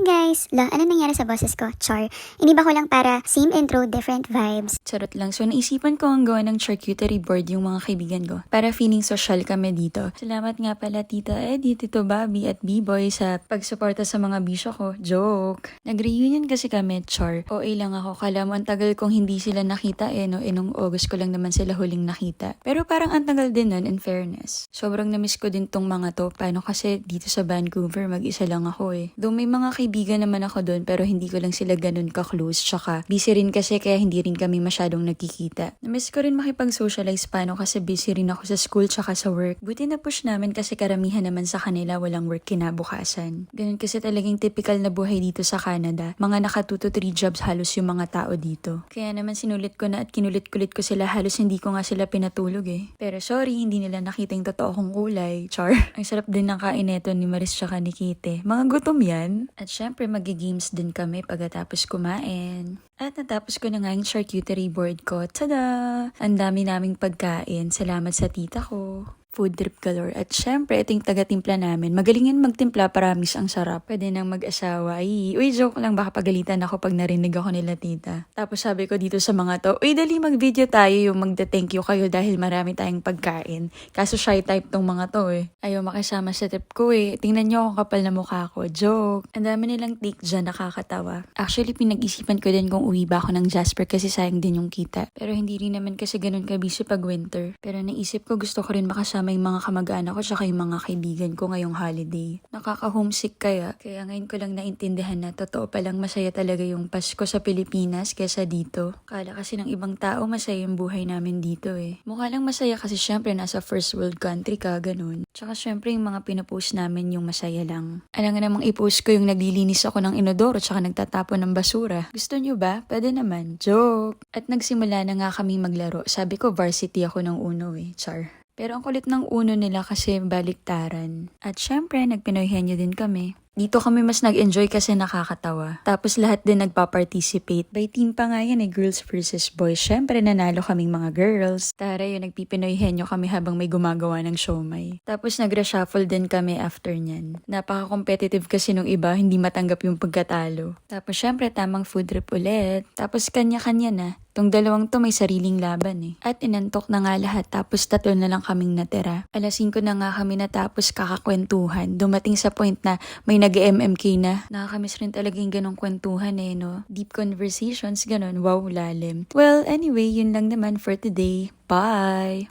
guys! Ano nangyari sa boses ko? Char. Iniba ko lang para same intro, different vibes. Charot lang. So, naisipan ko ang gawa ng charcuterie board yung mga kaibigan ko para feeling social kami dito. Salamat nga pala Tita Eddie, Tito Bobby at B-Boy sa pagsuporta sa mga bisyo ko. Joke! Nag-reunion kasi kami, char. OA lang ako. Kala mo ang tagal kong hindi sila nakita no? Nung August ko lang naman sila huling nakita. Pero parang ang tagal din nun, in fairness. Sobrang namiss ko din tong mga to. Paano kasi dito sa Vancouver, mag-isa lang ako Though may mga kaibigan naman ako doon pero hindi ko lang sila ganun ka-close. Tsaka busy rin kasi kaya hindi rin kami masyadong nagkikita. Namiss ko rin makipag-socialize paano kasi busy rin ako sa school tsaka sa work. Buti na push namin kasi karamihan naman sa kanila walang work kinabukasan. Ganun kasi talagang typical na buhay dito sa Canada. Mga naka 2 to 3 jobs halos yung mga tao dito. Kaya naman sinulit ko na at kinulit-kulit ko sila halos hindi ko nga sila pinatulog Pero sorry, hindi nila nakita yung totoo kong kulay. Char. Ang sarap din ng kain neto ni Maris tsaka ni Kite. Mga gutom yan. At syempre magi-games din kami pagkatapos kumain. At natapos ko na nga yung charcuterie board ko. Tada! Ang dami naming pagkain. Salamat sa tita ko. Food trip galore. At syempre, ito yung taga-timpla namin. Magaling yan magtimpla, paramis ang sarap. Pwede nang mag-asawa. Uy, joke lang, baka pagalitan ako pag narinig ako nila tita. Tapos sabi ko dito sa mga to, uy, dali mag-video tayo yung magda-thank you kayo dahil marami tayong pagkain. Kaso shy type tong mga to Ayaw makisama sa trip ko Tingnan nyo akong kapal na mukha ko. Joke. Ang dami nilang take dyan, nakakatawa. Actually, pinag-isipan ko din kung uwi ba ako ng Jasper kasi sayang din yung kita. Pero hindi rin naman kasi ganun kabisi pag winter. Pero naisip ko gusto ko rin makasama yung mga kamag-anak ko tsaka yung mga kaibigan ko ngayong holiday. Nakaka-homesick kaya ngayon ko lang naintindihan na totoo palang masaya talaga yung Pasko sa Pilipinas kesa dito. Kala kasi ng ibang tao masaya yung buhay namin dito Mukha lang masaya kasi syempre nasa first world country ka, ganun. Tsaka syempre yung mga pinapost namin yung masaya lang. Alam nga namang i-post ko yung naglilinis ako ng inodoro tsaka nagtatapon ng basura. Gusto nyo ba? Pwede naman. Joke! At nagsimula na nga kami maglaro. Sabi ko varsity ako ng uno Char. Pero ang kulit ng uno nila kasi baliktaran. At syempre, nagpinoyhenyo din kami. Dito kami mas nag-enjoy kasi nakakatawa. Tapos lahat din nagpa-participate. By team pa nga yan girls versus boys. Syempre nanalo kaming mga girls. Tara yun, nagpipinoyhenyo kami habang may gumagawa ng siomay. Tapos nag-reshuffle din kami after nyan. Napaka-competitive kasi nung iba, hindi matanggap yung pagkatalo. Tapos syempre tamang food trip ulit. Tapos kanya-kanya na. Tong dalawang to may sariling laban At inantok na nga lahat tapos 3 na lang kaming natira. 5:00 na nga kami natapos kakakwentuhan. Dumating sa point na may nag-MMK na. Nakakamiss rin talaga yung ganong kwentuhan no? Deep conversations, ganon. Wow, lalim. Well, anyway, yun lang naman for today. Bye!